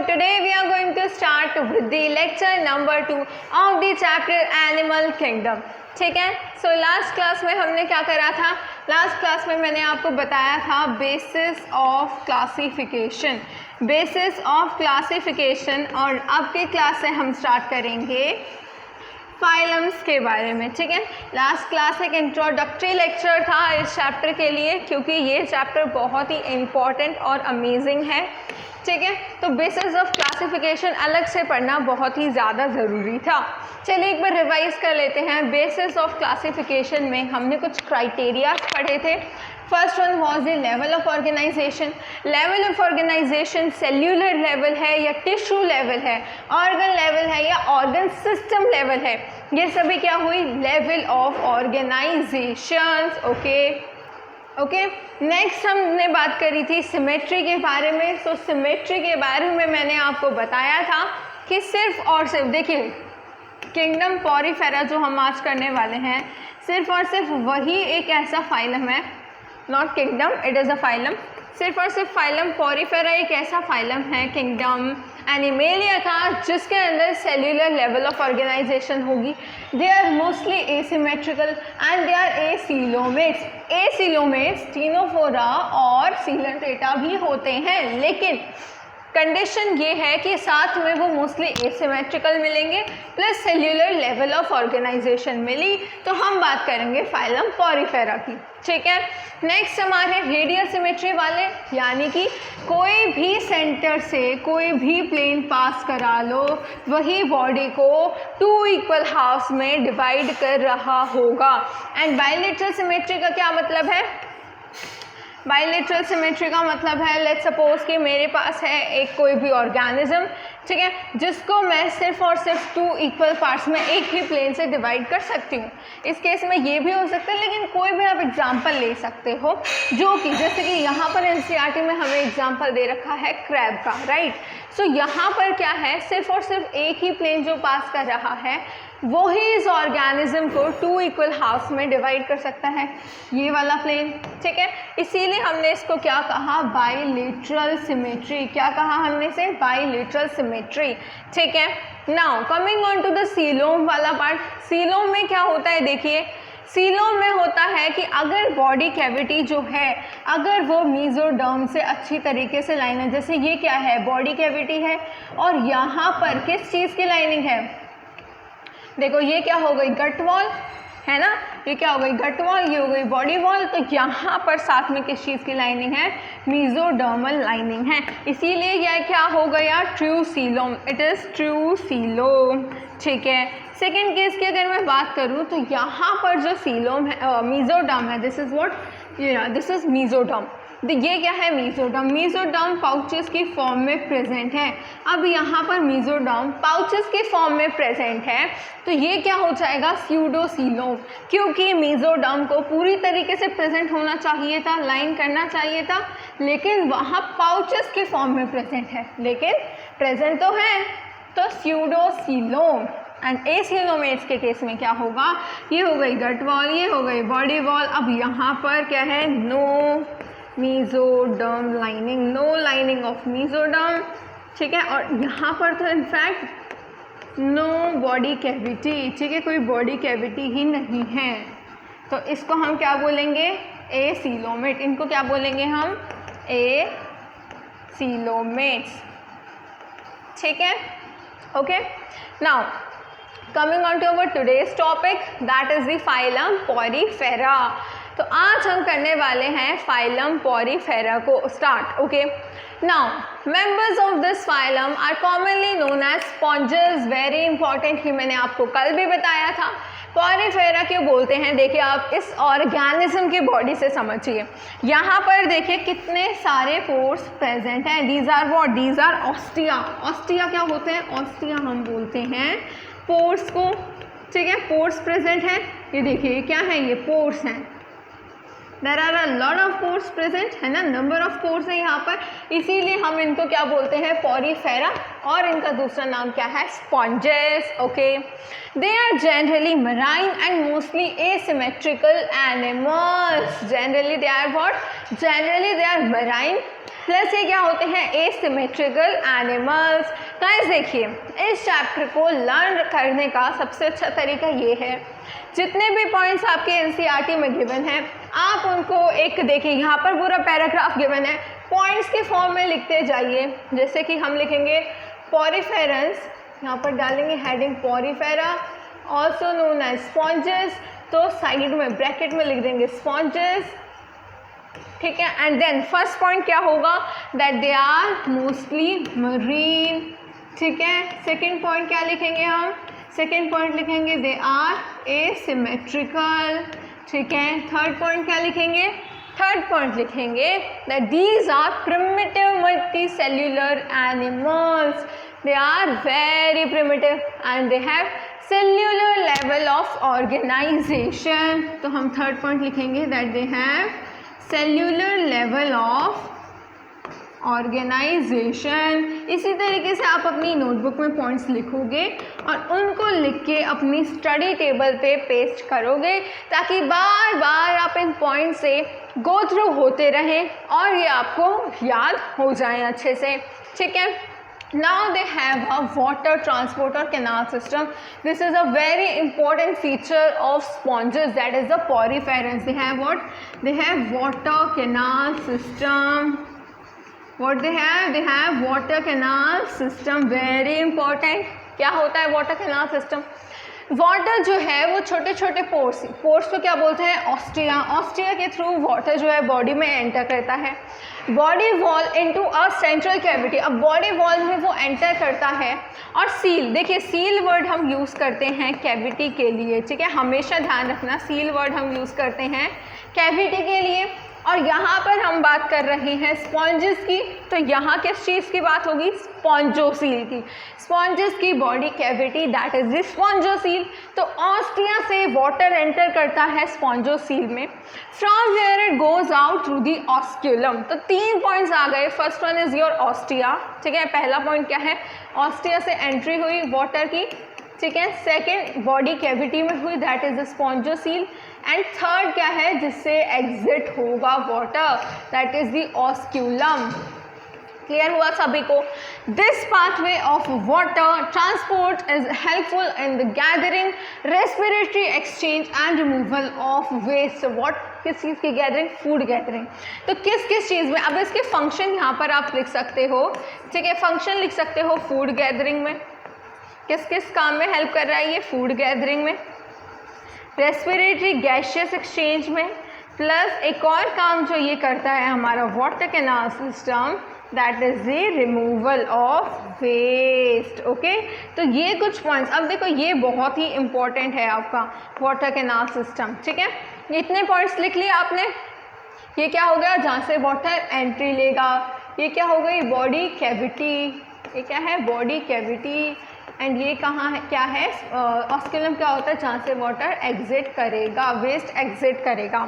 today we are going to start with the lecture number 2 of the chapter Animal Kingdom. ठीक है, so last class में हमने क्या करा था? लास्ट क्लास में मैंने आपको बताया था basis of classification, basis of classification, और अब के क्लास से हम स्टार्ट करेंगे फाइलम्स के बारे में. ठीक है, लास्ट क्लास एक इंट्रोडक्टरी लेक्चर था इस चैप्टर के लिए, क्योंकि ये चैप्टर बहुत ही इम्पॉर्टेंट और अमेजिंग है. ठीक है, तो बेसिस ऑफ क्लासिफिकेशन अलग से पढ़ना बहुत ही ज़्यादा ज़रूरी था. चलिए एक बार रिवाइज कर लेते हैं. बेसिस ऑफ क्लासिफिकेशन में हमने कुछ क्राइटेरिया पढ़े थे. First one was the level of organisation. Level of organisation cellular level है या टिश्यू लेवल है, ऑर्गन लेवल है या ऑर्गन सिस्टम लेवल है. ये सभी क्या हुई? Level of organisations. Okay. Next हमने बात करी थी सिमेट्री के बारे में. सो सिमेट्री के बारे में मैंने आपको बताया था कि सिर्फ और सिर्फ देखिए, किंगडम पॉरीफेरा जो हम आज करने वाले हैं, सिर्फ और सिर्फ वही एक ऐसा फाइलम है, not kingdom, it is a phylum. सिर्फ और सिर्फ फाइलम पॉरीफेरा एक ऐसा फाइलम है किंगडम एनिमेलिया का जिसके अंदर सेल्यूलर लेवल ऑफ ऑर्गेनाइजेशन होगी. They are mostly asymmetrical and they are acoelomates. Acoelomates ctenophora और सीलेंट्रेटा भी होते हैं, लेकिन कंडीशन ये है कि साथ में वो मोस्टली एसिमेट्रिकल मिलेंगे plus cellular level of organisation मिली. तो हम बात करेंगे फाइलम पॉरीफेरा की. ठीक है, नेक्स्ट हमारे रेडियल सिमेट्री वाले, यानी कि कोई भी सेंटर से कोई भी प्लेन पास करा लो, वही बॉडी को 2 इक्वल हाफ्स में डिवाइड कर रहा होगा. एंड बायलेटरल सिमेट्री का क्या मतलब है? बायलेटरल सिमेट्री का मतलब है, लेट्स सपोज कि मेरे पास है एक कोई भी ऑर्गेनिज्म, ठीक है, जिसको मैं सिर्फ और सिर्फ 2 इक्वल पार्ट्स में एक ही प्लेन से डिवाइड कर सकती हूँ. इस केस में ये भी हो सकता है, लेकिन कोई भी आप एग्जांपल ले सकते हो, जो कि जैसे कि यहाँ पर एनसीईआरटी में हमें एग्जांपल दे रखा है क्रैब का, राइट. सो यहाँ पर क्या है, सिर्फ और सिर्फ एक ही प्लेन जो पास कर रहा है वो ही इस ऑर्गेनिज्म को 2 इक्वल हाफ्स में डिवाइड कर सकता है, ये वाला प्लेन. ठीक है, इसीलिए हमने इसको क्या कहा? Bilateral symmetry. क्या कहा हमने इसे? Bilateral symmetry. ठीक है, now coming on to the coelom वाला पार्ट. सीलोम में क्या होता है? देखिए, सीलोम में होता है कि अगर बॉडी कैविटी जो है, अगर वो मेसोडर्म से अच्छी तरीके से लाइन है, जैसे ये क्या है? बॉडी कैविटी है, और यहाँ पर किस चीज़ की लाइनिंग है? देखो, ये क्या हो गई? गट वॉल है ना, ये क्या हो गई? गट वॉल, ये हो गई बॉडी वॉल. तो यहाँ पर साथ में किस चीज़ की लाइनिंग है? मेसोडर्मल लाइनिंग है. इसीलिए यह क्या हो गया? True coelom. It is true coelom. ठीक है, सेकेंड केस की अगर मैं बात करूँ तो यहाँ पर जो सीलोम है, मेसोडर्म है, this is what, this is mesoderm. ये क्या है? मेसोडर्म. मेसोडर्म पाउचेस की फॉर्म में प्रेजेंट है. अब यहाँ पर मेसोडर्म पाउचेस की फॉर्म में प्रेजेंट है, तो ये क्या हो जाएगा? स्यूडोसीलोम. क्योंकि मेसोडर्म को पूरी तरीके से प्रेजेंट होना चाहिए था, लाइन करना चाहिए था, लेकिन वहाँ पाउचेस की फॉर्म में प्रेजेंट है, लेकिन प्रेजेंट तो है, तो स्यूडोसीलोम. एंड एसीलोमेट्स के केस में क्या होगा? ये हो गई गट वॉल, ये हो गई बॉडी वॉल. अब यहाँ पर क्या है? No mesoderm lining, no lining of mesoderm. ठीक है, और यहाँ पर तो इनफैक्ट नो बॉडी कैविटी. ठीक है, कोई बॉडी कैविटी ही नहीं है, तो इसको हम क्या बोलेंगे? एसीलोमेट. इनको क्या बोलेंगे हम? एसीलोमेट्स. ठीक है, okay. Now coming on to our today's topic, that is the phylum porifera. तो आज हम करने वाले हैं फाइलम पॉरीफेरा को start. Okay, now members of this phylum are commonly known as sponges. Very important, ही मैंने आपको कल भी बताया था. पॉरीफेरा क्यों बोलते हैं? देखिए, आप इस ऑर्गेनिज्म की बॉडी से समझिए. यहाँ पर देखिए कितने सारे पोर्स प्रेजेंट हैं. These are what? These are ostia. Ostia क्या होते हैं? ऑस्टिया हम बोलते हैं पोर्स को. ठीक है, पोर्स प्रेजेंट हैं. ये देखिए, क्या है? ये पोर्स हैं. There are a lot of pores present, है ना, नंबर ऑफ पोर्स है यहाँ पर. इसीलिए हम इनको क्या बोलते हैं? पॉरीफेरा. और इनका दूसरा नाम क्या है? Sponges. Okay, they are generally marine and mostly asymmetrical animals. Generally they are what? Generally they are marine plus ये क्या होते हैं, एसिमेट्रिकल एनिमल्स। गाइस देखिए, इस चैप्टर को लर्न करने का सबसे अच्छा तरीका ये है, जितने भी पॉइंट्स आपके एनसीईआरटी में गिवन है आप उनको एक देखिए, यहाँ पर पूरा पैराग्राफ गिवन है, पॉइंट्स के फॉर्म में लिखते जाइए। जैसे कि हम लिखेंगे पॉरीफेरेंस, यहाँ पर डालेंगे heading Porifera also known as sponges, तो साइड में ब्रैकेट में लिख देंगे स्पॉन्जेस, ठीक है। एंड देन फर्स्ट पॉइंट क्या होगा, that they are mostly marine, ठीक है। सेकेंड पॉइंट क्या लिखेंगे हम, सेकेंड पॉइंट लिखेंगे दे आर एसिमेट्रिकल, ठीक है। थर्ड पॉइंट क्या लिखेंगे, थर्ड पॉइंट लिखेंगे that these are primitive multi cellular animals, they are very primitive and they have cellular level of organization, तो हम थर्ड पॉइंट लिखेंगे that they have cellular level of organization। इसी तरीके से आप अपनी नोटबुक में पॉइंट्स लिखोगे और उनको लिख के अपनी स्टडी टेबल पे पेस्ट करोगे, ताकि बार बार आप इन पॉइंट्स से गो थ्रू होते रहें और ये आपको याद हो जाएं अच्छे से, ठीक है। Now they have a water transport or canal system. This is a very important feature of sponges, that is the poriferans. They have what? They have water canal system. What they have? They have water canal system. Very important. क्या होता है water canal system? Water जो है वो छोटे छोटे pores को क्या बोलते हैं, ऑस्टिया। ऑस्टिया के थ्रू वाटर जो है बॉडी में एंटर करता है, body wall into a central cavity. अब बॉडी वॉल में वो एंटर करता है और सील, देखिए सील वर्ड हम यूज़ करते हैं कैविटी के लिए, ठीक है, हमेशा ध्यान रखना, सील वर्ड हम यूज़ करते हैं कैविटी के लिए। और यहाँ पर हम बात कर रहे हैं स्पॉन्जेस की, तो यहाँ किस चीज़ की बात होगी, स्पॉन्जोसील की। स्पॉन्जेस की body cavity that is the spongocoel. तो ऑस्टिया से वाटर एंटर करता है स्पॉन्जोसील में, from where it goes out through the osculum. तो तीन पॉइंट्स आ गए, first one is your ostia, ठीक है, पहला पॉइंट क्या है, ऑस्टिया से एंट्री हुई वाटर की, ठीक है। सेकेंड बॉडी कैविटी में हुई, that is the spongocoel. And third क्या है, जिससे एग्जिट होगा water, that is the osculum. Clear हुआ सभी को। This pathway of water transport is helpful in the gathering, respiratory exchange and removal of waste. What, किस चीज़ की गैदरिंग, फूड गैदरिंग। तो किस किस चीज़ में, अब इसके फंक्शन यहाँ पर आप लिख सकते हो, ठीक है, फंक्शन लिख सकते हो फूड गैदरिंग में, किस किस काम में हेल्प कर रहा है ये, फूड गैदरिंग में, रेस्पिरेटरी गैशियस एक्सचेंज में, प्लस एक और काम जो ये करता है हमारा water canal system, that is the removal of waste. Okay, तो ये कुछ पॉइंट्स, अब देखो ये बहुत ही इंपॉर्टेंट है आपका वाटर कैनाल सिस्टम, ठीक है। इतने पॉइंट्स लिख लिए आपने, ये क्या हो गया, जहाँ से वाटर एंट्री लेगा, ये क्या हो गई, बॉडी कैविटी, ये क्या है, बॉडी कैविटी। एंड ये कहाँ है, क्या है, ऑस्क्यूलम क्या होता है, जहाँ से वाटर एग्जिट करेगा, वेस्ट एग्जिट करेगा,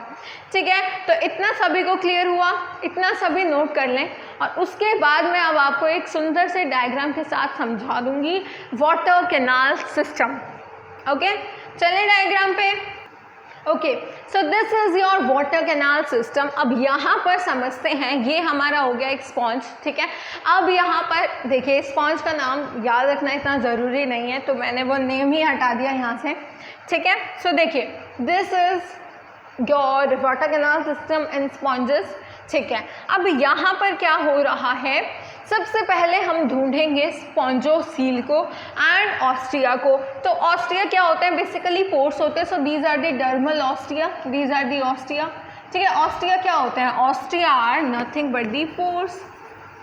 ठीक है। तो इतना सभी को क्लियर हुआ, इतना सभी नोट कर लें, और उसके बाद मैं अब आपको एक सुंदर से डायग्राम के साथ समझा दूंगी वाटर कैनाल सिस्टम। ओके, चलें डायग्राम पे। Okay, so this is your water canal system. अब यहाँ पर समझते हैं, ये हमारा हो गया एक स्पॉन्ज, ठीक है। अब यहाँ पर देखिए, स्पॉन्ज का नाम याद रखना इतना ज़रूरी नहीं है, तो मैंने वो नेम ही हटा दिया यहाँ से, ठीक है। सो देखिए, this is your water canal system in sponges, ठीक है। अब यहाँ पर क्या हो रहा है, सबसे पहले हम ढूंढेंगे स्पॉन्जोसील को एंड ऑस्टिया को। तो ऑस्टिया क्या होते हैं, बेसिकली पोर्स होते हैं, so these are the dermal ostia, these are the ostia, ठीक है। ऑस्टिया क्या होते हैं, ostia are nothing but the pores,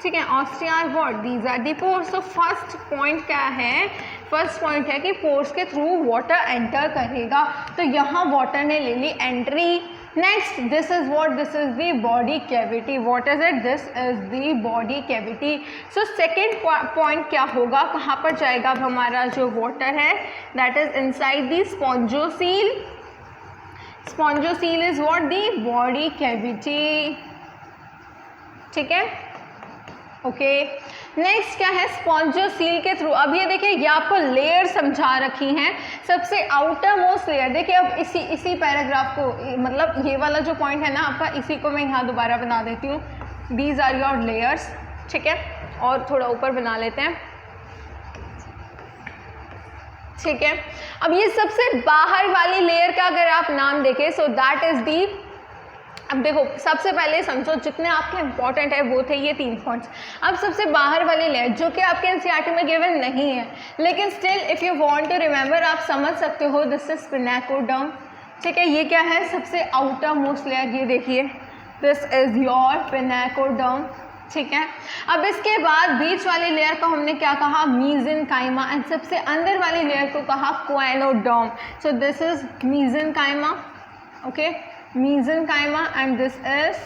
ठीक है। Ostia are what, these are the pores. तो फर्स्ट पॉइंट क्या है, फर्स्ट पॉइंट है कि पोर्स के थ्रू वाटर एंटर करेगा, तो यहाँ वाटर ने ले ली entry. Next, this is what, this is the body cavity, what is it, this is the body cavity. So second point क्या होगा, कहाँ पर जाएगा अब हमारा जो वाटर है, that is inside the spongocoel. Spongocoel is what, the body cavity, ठीक है। ओके, नेक्स्ट क्या है, स्पॉन्जोसील के थ्रू, अब ये देखिए, ये आपको लेयर समझा रखी हैं, सबसे आउटर मोस्ट लेयर। देखिए अब इसी पैराग्राफ को, मतलब ये वाला जो पॉइंट है ना आपका, इसी को मैं यहाँ दोबारा बना देती हूँ, दीज आर योर लेयर्स, ठीक है। और थोड़ा ऊपर बना लेते हैं, ठीक है। अब ये सबसे बाहर वाली लेयर का अगर आप नाम देखें, सो दैट इज दी, अब देखो सबसे पहले समझो जितने आपके इंपॉर्टेंट है वो थे ये 3 पॉइंट्स। अब सबसे बाहर वाली लेयर जो कि आपके एनसीईआरटी में गिवन नहीं है, लेकिन still if you want to remember आप समझ सकते हो, दिस इज स्पिनेकोडर्म, ठीक है। ये क्या है, सबसे आउटर मोस्ट लेयर, ये देखिए दिस इज योर स्पिनेकोडर्म, ठीक है। अब इसके बाद बीच वाली लेयर को हमने क्या कहा, मीजेनकाइमा, एंड सबसे अंदर वाली लेयर को कहा choanoderm. So this is mesenchyma, okay, mesenchyma, and this is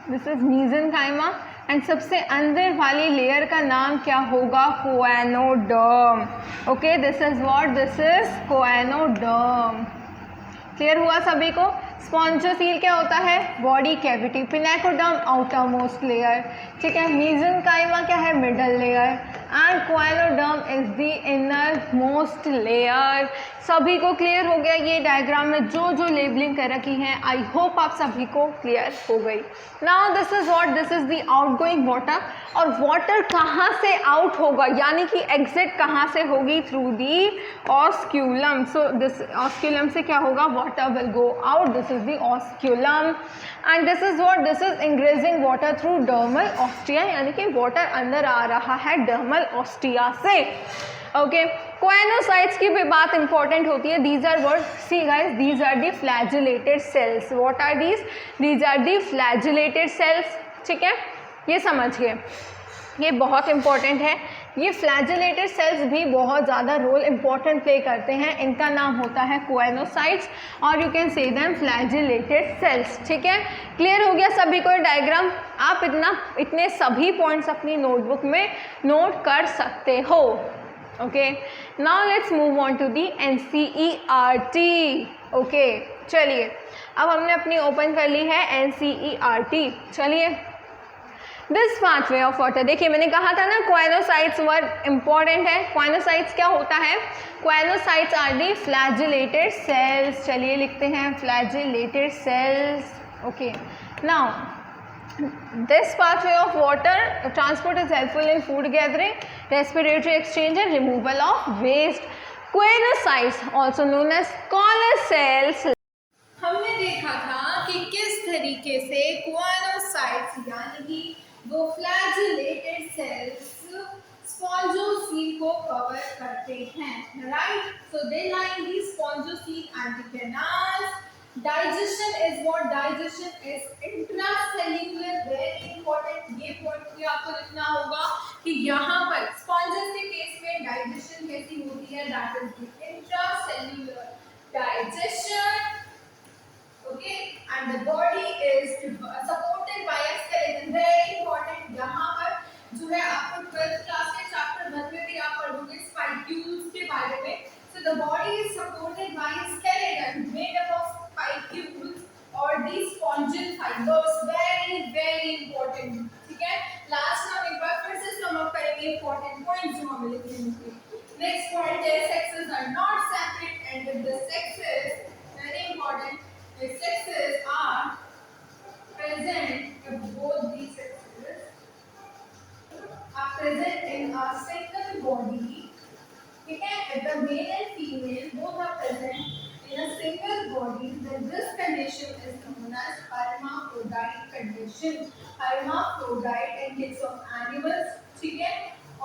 mesenchyma, and सबसे अंदर वाली लेयर का नाम क्या होगा, choanoderm, okay. This is what, this is choanoderm. Clear हुआ सभी को। स्पॉन्जोसील क्या होता है, body cavity, pinacoderm outer most layer, ठीक है। मीजेनकाइमा क्या है, middle layer, and choanoderm is the inner most layer. सभी को क्लियर हो गया। ये डायग्राम में जो जो लेबलिंग कर रखी है, आई होप आप सभी को क्लियर हो गई। Now this is what, this is the outgoing water, और वाटर कहाँ से आउट होगा, यानी कि एग्जिट कहाँ से होगी, through the osculum. So this osculum से क्या होगा, water will go out, this is the osculum, and this is what, this is ingressing water through dermal ostia, यानी कि वाटर अंदर आ रहा है डर्मल ऑस्टिया से, ओके। कोएनोसाइट्स की भी बात इंपॉर्टेंट होती है। These are what, see guys, these are the flagellated cells. What are these, these are the flagellated cells, ठीक है। ये समझिए, ये बहुत इंपॉर्टेंट है। ये फ्लैजिलेटेड सेल्स भी बहुत ज़्यादा रोल इंपॉर्टेंट प्ले करते हैं। इनका नाम होता है कोएनोसाइट्स, और यू कैन से देम फ्लैजिलेटेड सेल्स, ठीक है। क्लियर हो गया सभी को डायग्राम। आप इतने सभी पॉइंट्स अपनी नोटबुक में नोट कर सकते हो, okay. Now let's move on to the NCERT, okay. चलिए, अब हमने अपनी ओपन कर ली है एनसीईआरटी। चलिए, दिस पाथवे ऑफ वाटर, देखिए मैंने कहा था ना कोएनोसाइट्स वर इम्पॉर्टेंट है। कोएनोसाइट्स क्या होता है, choanocytes are the flagellated cells. चलिए लिखते हैं flagellated cells, okay. Now this pathway of water transport is helpful in food gathering, respiratory exchange and removal of waste. Coenocytes also known as collar cells. हमने देखा था कि किस तरीके से कोएनोसाइट्स यानी कि वो फ्लैजिलेटेड सेल्स स्पॉन्जोसील को कवर करते हैं, right. So they line the spongocoel and the canals. Digestion is what, digestion is intracellular, very important. ये पॉइंट भी आपको लिखना होगा कि यहाँ पर स्पॉन्जेस के केस में डाइजेशन कैसी होती है, that is the intracellular digestion, okay, and the body is supported by a skeleton, very important। यहाँ पर जो है आपको 12th क्लास के चैप्टर 1 में भी आप पढ़ोगे स्पाइक्यूल्स के बारे में। So the body is supported by a skeleton made up of spicules or these spongial fibers, very very important, ठीक है। लास्ट में एक बार फिर से सम अप करेंगे इंपॉर्टेंट पॉइंट्स जो हमें लिखने होंगे। नेक्स्ट पॉइंट है sexes are not separate, and if the sexes, very important, the sexes are present, if both these sexes are present in a single body, ठीक है, if the male and female both are present in a single body, then this condition is known as hermaphrodite condition। hermaphrodite in case of animals, ठीक है।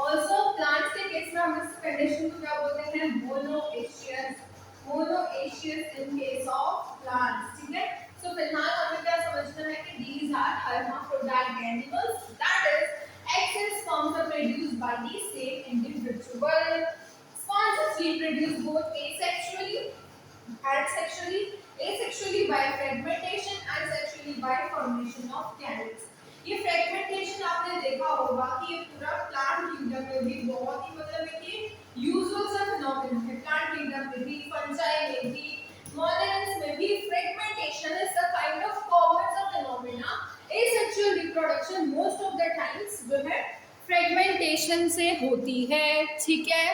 also plants के case में हम इस condition को क्या बोलते हैं, monoecious, monoecious in case of plants, ठीक है। so फिलहाल हमें क्या समझना है कि these are hermaphrodite animals, that is eggs and sperms are produced by the same individual। Sponges reproduce both asexually and sexually, asexually by fragmentation and sexually by formation of gametes। ये fragmentation आपने देखा होगा कि ये पूरा plant kingdom में भी बहुत ही मतलब है कि यूजुअल सा फिनोमेनन है। प्लांट किंगडम में भी, फंजाई में भी, मोनेरेंस में भी fragmentation is the kind of common सा phenomena. Asexual reproduction most of the times जो है फ्रेगमेंटेशन से होती है, ठीक है।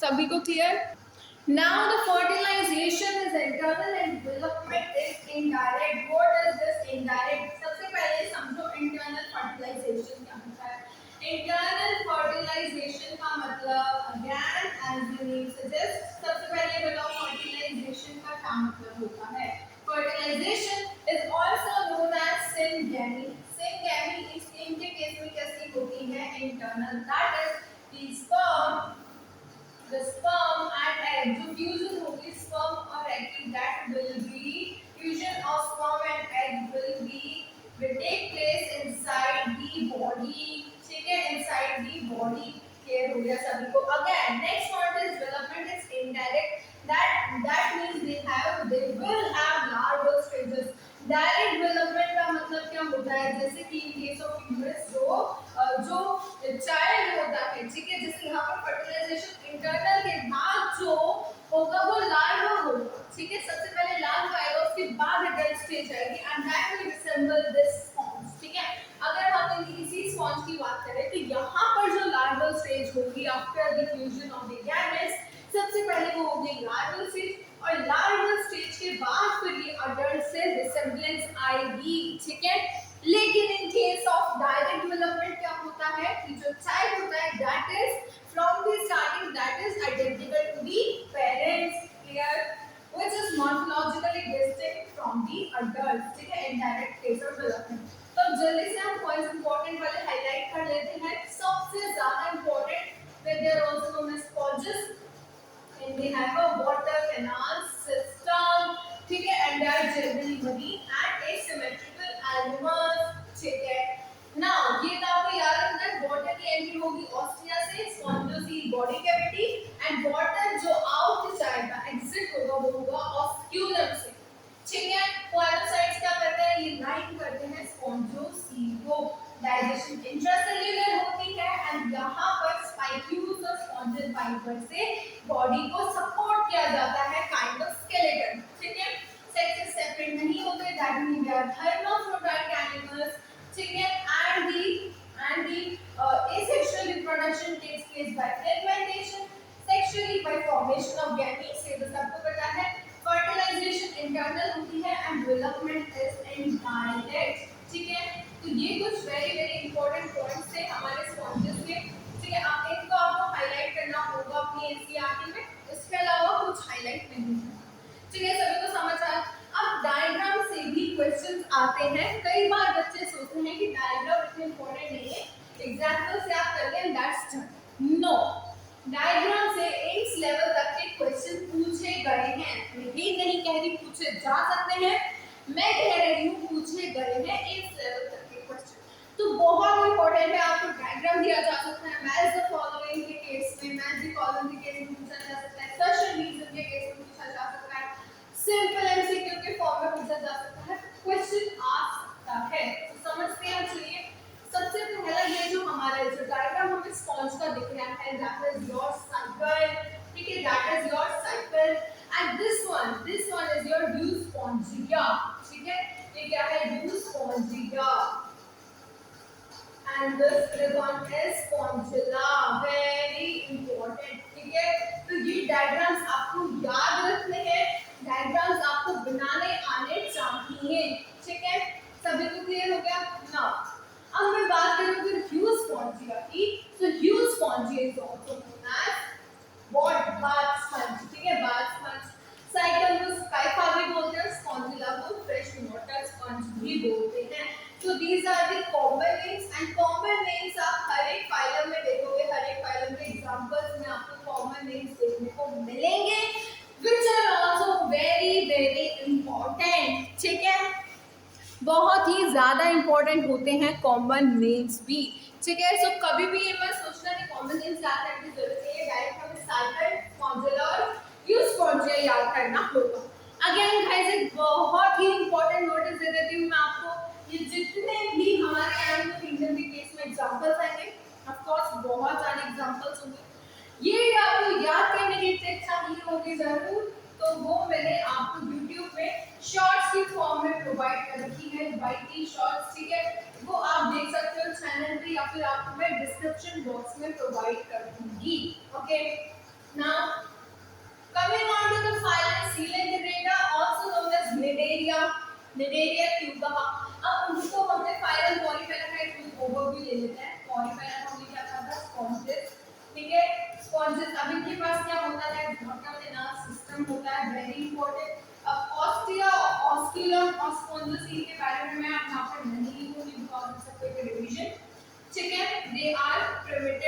सभी को clear. Now the fertilization is internal and development is indirect। What is this indirect? internal, that is the sperm and egg जो फ्यूजन होगी sperm और egg की, that will be fusion of sperm and egg will take place inside the body, ठीक है, inside the body. Clear हो गया सभी को? Again next point is development is indirect, that means they will have larval stages. Direct development का मतलब क्या होता है, जैसे कि इन केस ऑफ ह्यूमरस जो चाइल्ड होता है, ठीक है, जैसे यहाँ पर फर्टिलाइजेशन इंटरनल के बाद जो होगा वो लार्वा होगा, ठीक है, सबसे पहले लार्वा आएगा, उसके बाद एडल्ट स्टेज आएगी and that will resemble this sponge, ठीक है। अगर हम इसी स्पॉन्ज की बात करें तो यहाँ पर जो लार्वल स्टेज होगी after the fusion of the gametes, सबसे पहले वो होगी लार्वल स्टेज और लार्वल स्टेज के बाद फिर ये अडल्ट से रिसेम्बलेंस आएगी, ठीक है। लेकिन in case of direct development क्या होता है कि जो चाइल्ड होता है that is from the starting that is identical to the parents, clear, which is morphologically distinct from the adult, ठीक है, in direct case of development. तो जल्दी से हम पॉइंट्स इंपॉर्टेंट वाले हाईलाइट कर लेते हैं। सबसे ज्यादा important they are also known as sponges and they have a water canal system, ठीक है, and they are generally marine and asymmetrical animals, ठीक है। Now ये तो आपको याद रखना है, वाटर की एंट्री होगी ऑस्टिया से, spongocoel body cavity and water जो आउट जाएगा एग्जिट होगा वो होगा ऑस्क्यूलम से, ठीक है। पोएलोसाइट्स क्या करते हैं, ये लाइन करते हैं स्पॉन्जोसील को, डाइजेशन इंट्रासेल्युलर होती है एंड यहाँ पर स्पाइक्यूल्स और स्पॉन्जिल फाइबर से बॉडी को सपोर्ट किया जाता है, काइंड ऑफ स्केलेटन, ठीक है। सेक्स सेपरेट नहीं होते, that mean they are hermaphrodite animals, ठीक है, and the asexual reproduction takes place by fermentation, sexually by formation of gametes, ये तो सबको पता है। fertilization internal होती है and development is indirect, ठीक है। तो ये कुछ वेरी इंपॉर्टेंट पॉइंट्स थे हमारे स्पॉन्जेस के, ठीक है। आप एक तो आपको हाईलाइट करना होगा अपनी एनसीईआरटी में, इसके अलावा कुछ हाईलाइट नहीं है, ठीक है, सभी को समझ आया। अब डायग्राम से भी क्वेश्चंस आते हैं, कई बार बच्चे सोचते हैं कि डायग्राम इतने इंपॉर्टेंट नहीं है, एग्जांपल से आप कर लें दैट्स डन। नो, डायग्राम से एम्स लेवल तक के क्वेश्चन पूछे गए हैं, ये नहीं कह रही पूछे जा सकते हैं, मैं कह रही हूँ पूछे गए हैं एम्स लेवल तक के क्वेश्चन। तो बहुत इंपॉर्टेंट है, आपको डायग्राम दिया जा सकता है, मैच द फॉलोइंग के केस में, मैच द कॉलम के केस में पूछा जा सकता है, सर्च रीजन के केस में पूछा जा सकता है, सिंपल एमसीक्यू के फॉर्म में पूछा जा सकता है, क्वेश्चन आ सकता है। तो समझते हैं, चलिए सबसे पहला ये जो हमारा जो डायग्राम हमें स्पॉन्ज का दिख रहा है, दैट इज योर सर्कल, ठीक है, that is your circle and this one is your Euspongia, ठीक है, ये क्या है, यूस्पोंजिया and this one is spongilla, very important, ठीक है। तो ये डायग्राम्स आपको याद रखने हैं, डायग्राम्स आपको बनाने आने चाहिए, ठीक है, सभी को क्लियर हो गया ना। अब मैं बात करूं फिर ह्यूस्पोंजिया की, तो Euspongia is also known as what, bath sponge, ठीक है, बाथ स्पंज। साइकिल को स्काइफा भी बोलते हैं, स्पॉन्जिला को फ्रेश वाटर स्पंज भी बोलते हैं। So these are the common names and common names आप हर एक फाइलम में देखोगे, हर एक फाइलम के एग्जांपल्स में आपको common names देखने को मिलेंगे, which are also very important, ठीक है, बहुत ही ज्यादा इंपॉर्टेंट होते हैं कॉमन नेम्स भी, ठीक है। सो कभी भी ये मत सोचना कि कॉमन नेम्स याद करने की जरूरत नहीं है, डायरेक्ट हमें सर्कल, स्पॉन्जिला और ह्यूस्पोंजिया याद करना होगा। अगेन गाइस एक बहुत ही इंपॉर्टेंट नोटिस दे देती हूँ मैं आपको, ये जितने भी हमारे एनिमल किंगडम के केस में एग्जांपल्स आएंगे, ऑफ कोर्स बहुत सारे एग्जांपल्स होंगे, ये आपको याद करने की इच्छा नहीं होगी जरूर, तो वो मैंने आपको YouTube में शॉर्ट्स की फॉर्म में प्रोवाइड कर रखी है, वाईटी शॉर्ट्स, ठीक है, वो आप देख सकते हो चैनल पे या फिर आपको मैं डिस्क्रिप्शन बॉक्स में प्रोवाइड कर दूंगी, okay. Now coming on to the phylum Coelenterata, also known as Cnidaria क्यों कहा। अब उसको हमने फाइलम पॉलीफेरा का एक ओवरव्यू ले लेते हैं। पॉलीफेरा में हमने क्या कहा था, स्पॉन्जेस, ठीक है, स्पॉन्जेस। अब इनके पास क्या होता है, वाटर कैनाल सिस्टम होता है, वेरी इंपॉर्टेंट। अब ऑस्टिया, ऑस्क्यूलम और स्पॉन्जोसील के बारे में मैं यहाँ पर नहीं लिखूंगी because it's a quick revision, ठीक है। दे आर प्रिमिटिव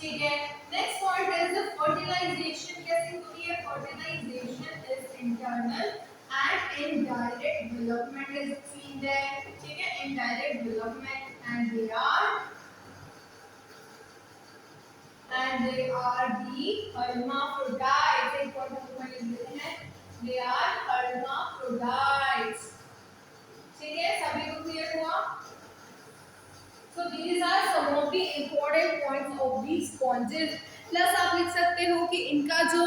ठीक है। Next point is the fertilisation. कैसे होती है fertilisation? Is internal and indirect development is seen there. ठीक है, indirect development and they are the hermaphrodites. एक पॉइंट हम लिख देते हैं, they are hermaphrodites. ठीक है, सभी को क्लियर हुआ? So these are some of the important points of these sponges. Plus आप लिख सकते हो कि इनका जो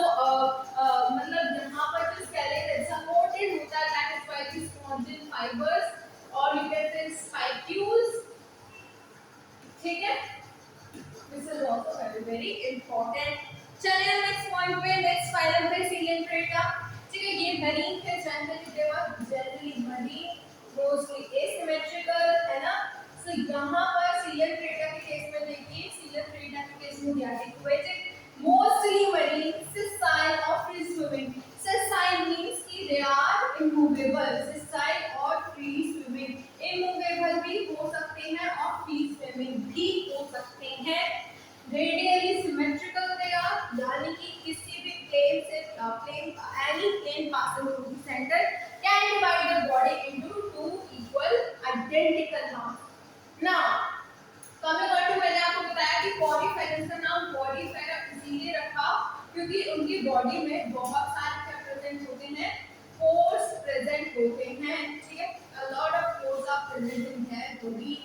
मतलब यहाँ पर जो skeleton supported होता है that is by the spongin fibers or you can say spicules. ठीक है, this is also very important. चलिए नेक्स्ट पॉइंट पे, नेक्स्ट फाइलम पे सिलिंड्रेटा। ठीक है, ये मरीन है, जनरली मरीन, मोस्टली एसिमेट्रिकल है ना। तो यहाँ पर सिलिंड्रेटा के केस में देखिए, सिलिंड्रेटा के केस में डिएडिक्वेटेड, mostly marine, sessile or free swimming. Sessile means कि they are immovable, sessile और free swimming, immovable भी हो सकते हैं और free swimming भी हो सकते हैं। रेडियली सिमेट्रिकल they are, यानी कि किसी भी प्लेन से any plane passing through the center can divide the body into two equal identical halves. Now coming on to, मैंने आपको बताया कि पॉलीफेरस का नाम पॉलीफेरा इसीलिए रखा क्योंकि उनकी बॉडी में बहुत सारे क्या प्रेजेंट होते हैं, पोर्स प्रेजेंट होते हैं। ठीक है, a lot of pores are present in their body.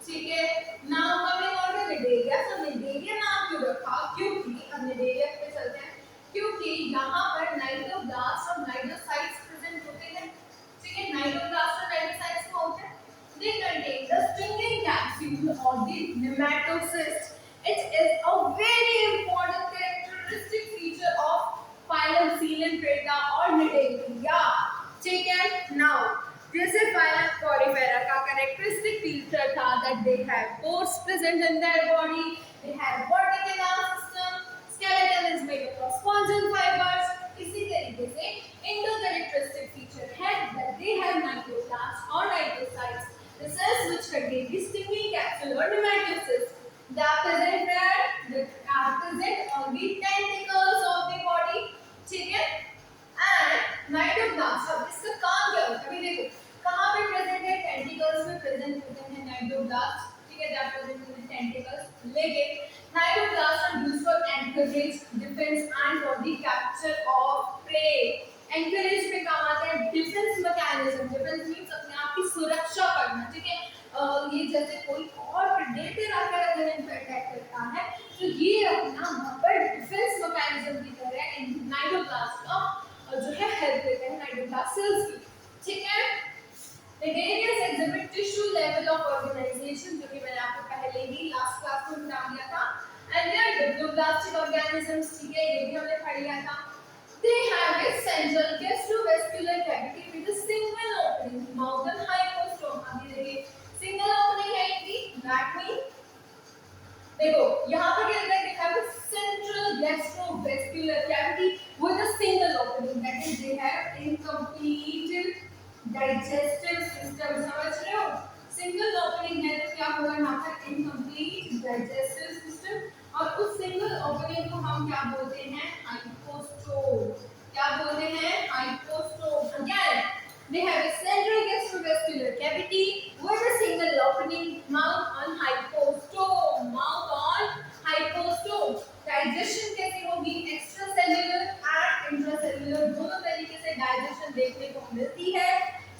ठीक है, now coming on to Cnidaria. तो निडेरिया नाम क्यों रखा? क्योंकि अब निडेरिया पे चलते हैं, क्योंकि यहाँ पर नाइडोब्लास्ट और नाइडोसाइट्स प्रेजेंट होते हैं। ठीक है, नाइडोब्लास्ट और नाइडोसाइट्स क्या होते हैं? They contain the stinging capsule or the nematocyst. It is a very important characteristic feature of phylum Coelenterata or Nidaria. ठीक है, now जैसे phylum Porifera का characteristic feature था that they have pores present in their body, they have vertical system, skeleton is made up of spongin fibers. इसी तरीके से इनका characteristic feature है that they have nidoplasts or nidocytes, the cells which contain the stinging capsule or nematocyst. They are present where? They are present on the tentacles of the body. ठीक है, and nidoblast अब इसका काम क्या होता है? अभी देखो कहाँ पे प्रेजेंट है, टेंटिकल्स में प्रेजेंट होते हैं नाइडोब्लास्ट। ठीक है, दैट प्रेजेंट इन टेंटिकल्स, लेकिन cnidoblast are used for anchorage, defence and for the capture of prey. Anchorage में काम आते हैं, डिफेंस मैकेनिज्म, डिफेंस मींस अपने आप की सुरक्षा करना। ठीक है, ये जैसे कोई और प्रेडेटर आकर अगर इन पर अटैक करता है तो ये अपना वहाँ पर डिफेंस मैकेनिज्म की तरह इन नाइडोब्लास्ट का जो है हेल्प लेते हैं नाइडोब्लास्ट सेल्स की। ठीक है, Nidarians exhibit tissue level of organization, जो कि मैंने आपको पहले ही लास्ट क्लास में बता दिया था, and they are diploblastic organisms। ठीक है, ये भी हमने पढ़ लिया था। They have a central gastrovascular cavity with a single opening, mouth and hypostome। अभी देखिए single opening है इनकी, that means देखो यहाँ पर क्या लिखा है, central gastrovascular cavity with a single opening, that is they have incomplete digestive system। समझ रहे हो, सिंगल ओपनिंग है तो क्या होगा यहाँ पर, इनकम्प्लीट डाइजेस्टिव सिस्टम। और उस सिंगल ओपनिंग को हम क्या बोलते हैं, हाइपोस्टोम। क्या बोलते हैं, hypostome. Again they have a central gastrovascular cavity with a single opening, mouth on hypostome, mouth on hypostome। Digestion कैसे होगी, एक्स्ट्रासेल्युलर एंड इंट्रासेल्युलर दोनों तरीके से डाइजेशन देखने को मिलती है।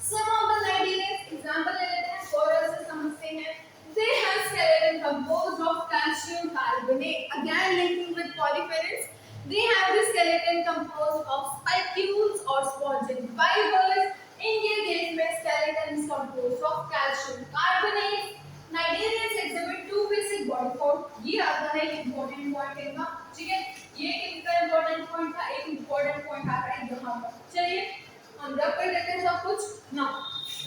Some of the Nidarians example ले लेते हैं, कोरल से समझते हैं। They have skeleton composed of calcium carbonate, again linking with poriferans। They have the skeleton composed of spicules or spongin fibers। इनके केस में skeleton is composed of calcium carbonate। Nidarians exhibit two basic body form। ये आता है important point इनका। ठीक है, ये किनका important point था, एक important point आता है यहाँ पर। चलिए हम रब कर देते हैं सब कुछ ना।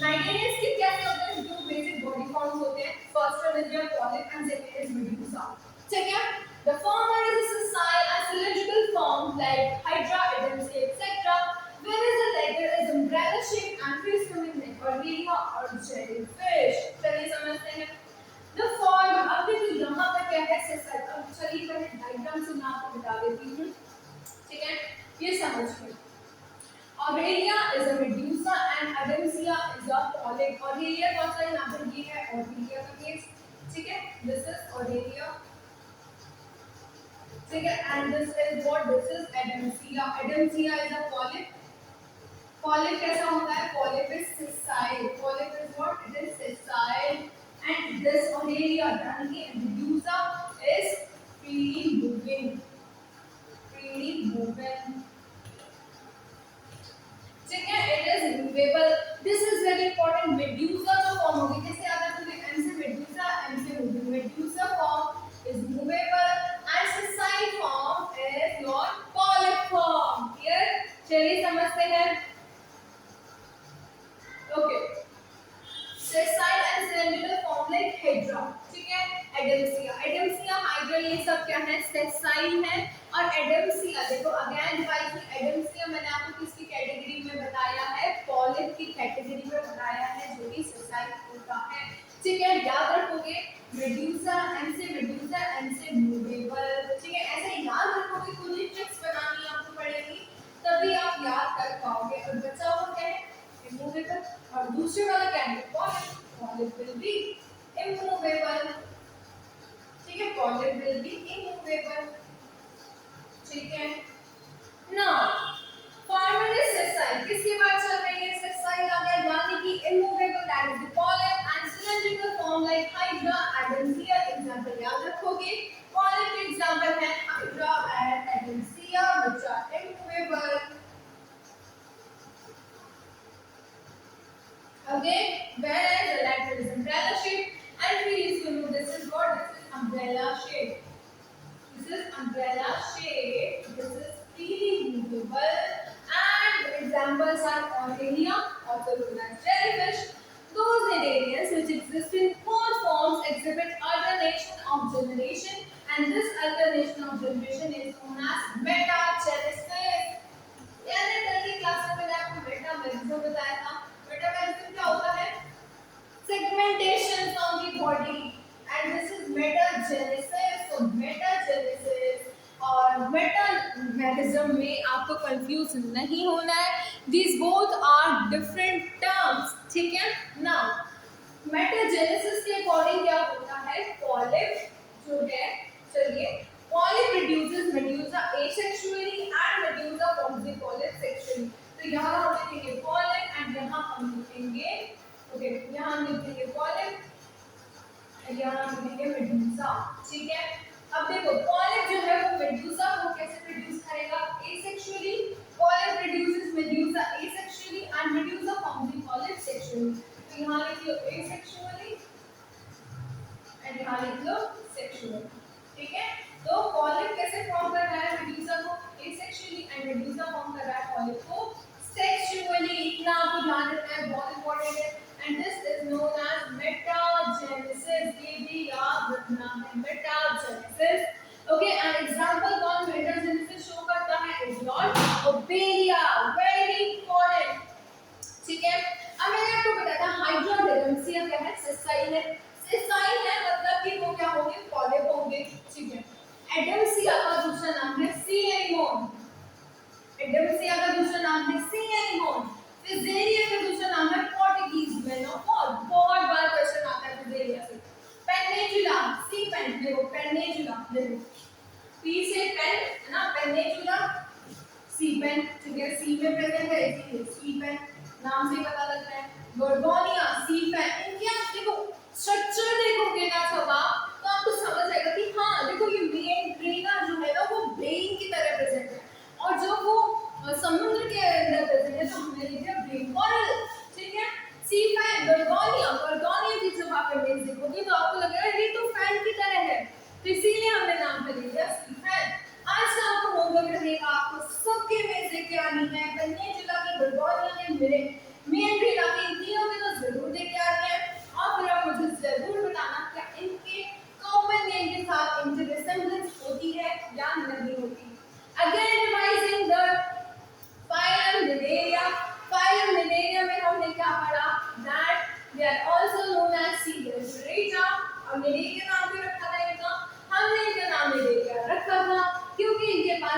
Nidarians के क्या होते हैं, दो basic body forms होते हैं। First one is your polyp and second is medusa। ठीक है, the former is a sessile and cylindrical form like Hydra, Adamski, etc. Whereas the latter is umbrella shaped and free swimming like Cordelia or jellyfish। चलिए समझते हैं the form। अब देखो यहाँ पर क्या है, sessile। अब चलिए पहले देती हूँ, ठीक है, ये समझिए। Aurelia is a medusa and Adamsia is a polyp। Aurelia कौन सा यहाँ पर ये है Aurelia का केस, ठीक है, this is Aurelia, ठीक है, and this is what, this is Adamsia। Adamsia is a polyp। Polyp कैसा होता है? Polyp is sessile। Polyp is what? It is sessile। And this Aurelia यानी कि medusa is freely moving, freely moving, ठीक है, it is movable। This is very important। medusa जो form होगी, कैसे याद रखोगे? M से medusa, M से moving। medusa form is movable and sessile form is your polyp form। Clear? चलिए समझते हैं। Okay, sessile and cylindrical form like hydra, ठीक है, Adamsia, Adamsia, hydra, ये सब क्या है? sessile है। और Adamsia देखो अगेन डिवाइड की, Adamsia मैंने आपको किसकी कैटेगरी में बताया है? पॉलिप की कैटेगरी में बताया है, जो कि sessile होता है, ठीक है, याद रखोगे। medusa, M से medusa, M से movable, ठीक है, ऐसे याद रखोगे, पूरी ट्रिक्स बनानी आपको पड़ेगी, तभी आप याद कर पाओगे। और बच्चा वो क्या है? immovable। और दूसरे वाला क्या है? polyp, polyp will be immovable, ठीक है, polyp will be immovable, ठीक है। Now format is sessile, किसकी बात चल रही है? sessile आ गया, यानी कि immovable, that is the polyp, and cylindrical form like hydra, Adamsia। Example याद रखोगे, polyp के एग्जांपल है hydra and Adamsia, which are immovable। Again, whereas the lateral is umbrella shape, and we used to know this is what? This is umbrella shape, this is umbrella shape, this is freely movable, and examples are Aurelia, also known as jellyfish। Those Nidarians which exist in four forms exhibit alternation of generation, and this alternation of generation is known as metagenesis। यानी कल की class में मैंने आपको metamerism बताया था। Metamerism क्या होता है? segmentation from the body, and this is metagenesis। so metagenesis और मेटामेरिज्म में आपको कंफ्यूज नहीं होना है, these both are different terms, ठीक है ना। मेटाजेनेसिस के अकॉर्डिंग क्या होता है? पॉलिप जो है, चलिए, polyp produces Medusa asexually and medusa forms the polyp sexually। तो यहाँ हम लिखेंगे पॉलिप एंड यहाँ हम लिखेंगे, ओके, यहाँ हम लिखेंगे पॉलिप एंड यहाँ हम लिखेंगे मेडुसा, ठीक है। अब देखो पॉलिप जो है वो मेडुसा को कैसे प्रोड्यूस करेगा? asexually। Polyp produces Medusa asexually and medusa forms the polyp sexually। तो यहाँ लिख लो asexually एंड यहाँ लिख लो sexually, ठीक है। तो पॉलिप कैसे फॉर्म कर रहा है? मेडुसा को asexually एंड मेडुसा फॉर्म कर रहा है पॉलिप को sexually। इतना आपको ध्यान रखना है, बहुत इंपॉर्टेंट है। And this is known as metagenesis, ये भी याद रखना है, मेटाजेनेसिस। ओके, एंड एग्जांपल कौन मेटाजेनेसिस शो करता है? Is your Obelia, very important, ठीक है। अब मैंने आपको बताया था हाइड्रा डेरमसिया क्या है? सेसाइल है। सेसाइल है मतलब कि वो क्या होंगे? पॉलिप होंगे, ठीक है। एडमसिया का दूसरा नाम है सी एनिमोन। एडमसिया का दूसरा नाम है सी एनिमोन। फिजेरिया का दूसरा नाम है पोर्टुगीज मेनोफोर। बहुत बार क्वेश्चन आता है फिजेरिया से। पेनिजुला, सी पेन, देखो पेनिजुला, देखो पी से पेन है ना, पेनिजुला, सी पेन, ठीक है, सी में प्रेजेंट है इसलिए सी पेन, नाम से पता लगता है। गोर्गोनिया, सी पेन, इनके आप देखो स्ट्रक्चर देखोगे ना छवा, तो आपको समझ आएगा कि हाँ देखो ये मेन ट्रेना जो है ना वो ब्रेन की तरह प्रेजेंट है, और जो वो समुद्र के अंदर प्रेजेंट है तो हमने लिखा ब्रेन कॉरल, ठीक है। सी पेन, गोर्गोनिया, गोर्गोनिया की जब आप इमेज देखोगे तो आपको लगेगा ये तो फैन की तरह है, तो इसीलिए हमने नाम पे लिया सी पेन। आज का आपको होमवर्क रहेगा, आपको सबके इमेज देख के आनी है, पेनिजुला की, गोर्गोनिया के, मेरे मेन ट्रेना की, इन तीनों के तो जरूर देख के आनी है। और फिर आप मुझे जरूर बताना क्या इनके कॉमन नेम के साथ इनकी रिसेम्बलेंस होती है या नहीं होती। Again revising the phylum Cnidaria. Phylum Cnidaria में हमने क्या पढ़ा? That they are also known as सी रेस्पिरेटा। और निडेरिया नाम क्यों रखा था इनका? हमने इनका नाम निडेरिया रखा था क्योंकि इनके पास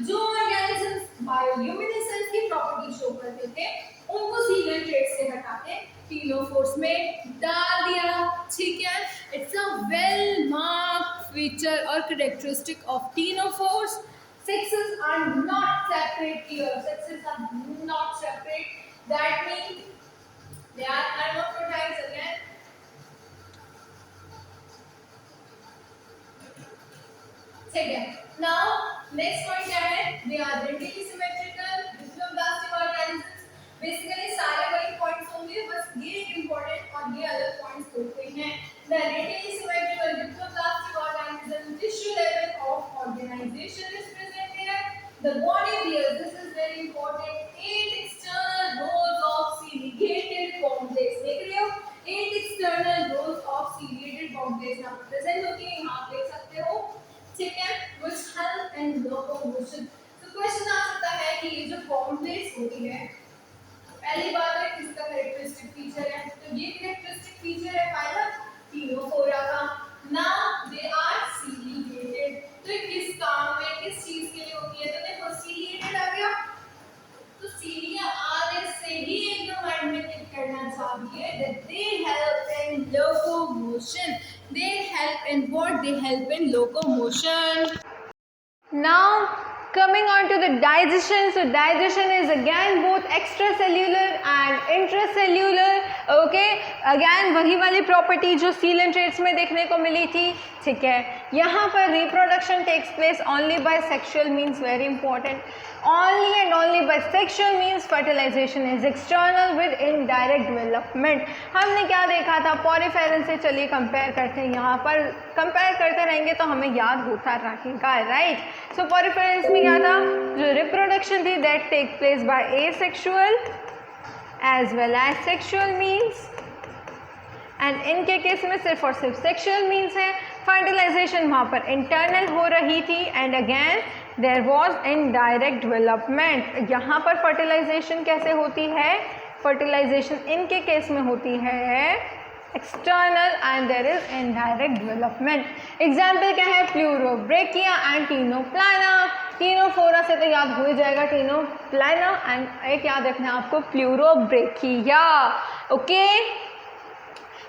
जो ऑर्गेनिजम्स बायोल्यूमिनेसेंस की प्रॉपर्टी शो करते थे उनको सीलेंट ट्रेट से हटा के टीनोफोर्स में डाल दिया, ठीक है। It's a well marked feature और characteristic of ctenophores. Sexes are not separate here. Sexes are not separate. That means they are hermaphrodites again. ठीक है। Now next point क्या है? They are readily symmetrical, diploblastic organisms. Basically सारे वही points होंगे, बस ये important और ये अलग points होते हैं। The readily symmetrical diploblastic organism tissue level of organization is present here. The body bears, this is very important, 8 external rows of ciliated complex. देख रहे हो? 8 external rows of ciliated complex यहाँ present होती है, यहाँ आप देख सकते हो, ठीक है, which help in locomotion. तो क्वेश्चन आ सकता है कि ये जो कॉम्प्लेक्स होती है, पहली बात है किसका कैरेक्टरिस्टिक फीचर है, तो ये कैरेक्टरिस्टिक फीचर है फाइलम टीनोफोरा का। नाउ दे आर सीलिएटेड, तो किस काम में किस चीज के लिए होती है, तो देखो सीलिएटेड आ गया, तो सीलिया आर से ही एकदम माइंड में क्लिक करना चाहिए that they help in locomotion. They help in what? They help in locomotion. Now coming on to the digestion. So digestion is again both extracellular and intracellular. Okay, again वही वाली property जो sealant traits में देखने को मिली थी, ठीक है। यहाँ पर reproduction takes place only by sexual means, very important, only and only by sexual means fertilization is external with indirect development. हमने क्या देखा था पॉरीफेरन से, चलिए कंपेयर करते हैं, यहाँ पर कंपेयर करते रहेंगे तो हमें याद होता रहेगा, राइट। सो पॉरीफेरन में क्या था, जो रिप्रोडक्शन थी that take place by asexual as well as sexual means, and इनके केस में सिर्फ और सिर्फ सेक्सुअल मीन्स है। फर्टिलाइजेशन वहाँ पर इंटरनल हो रही थी and again there was indirect development. यहाँ पर फर्टिलाइजेशन कैसे होती है, फर्टिलाइजेशन इनके केस में होती है external and there is indirect development. Example क्या है, प्लूरोब्रेकिया एंड टीनोप्लाना। टीनोफोरा से तो याद हो ही जाएगा टीनोप्लाना, एंड एक याद रखना है आपको Pleurobrachia. Okay,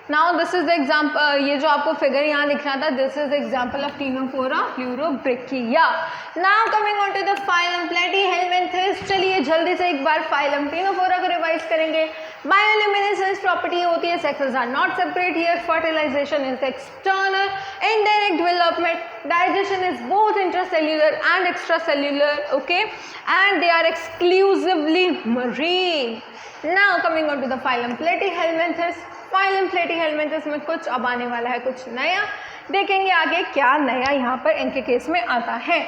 now this is the example, ये जो आपको फिगर यहाँ दिख रहा था, this is example of Ctenophora Pleurobrachia. Now coming on to the phylum Platyhelminthes. चलिए जल्दी से एक बार फाइलम टीनोफोरा को रिवाइज करेंगे। बायोल्यूमिनेसेंस प्रॉपर्टी होती है, sexes are not separate here, fertilization is external, indirect development, digestion is both intracellular and extracellular, okay, and they are exclusively marine. Now coming on to the phylum Platyhelminthes. Phylum Platyhelminthes में कुछ अब आने वाला है, कुछ नया देखेंगे आगे क्या नया यहाँ पर इनके केस में आता है।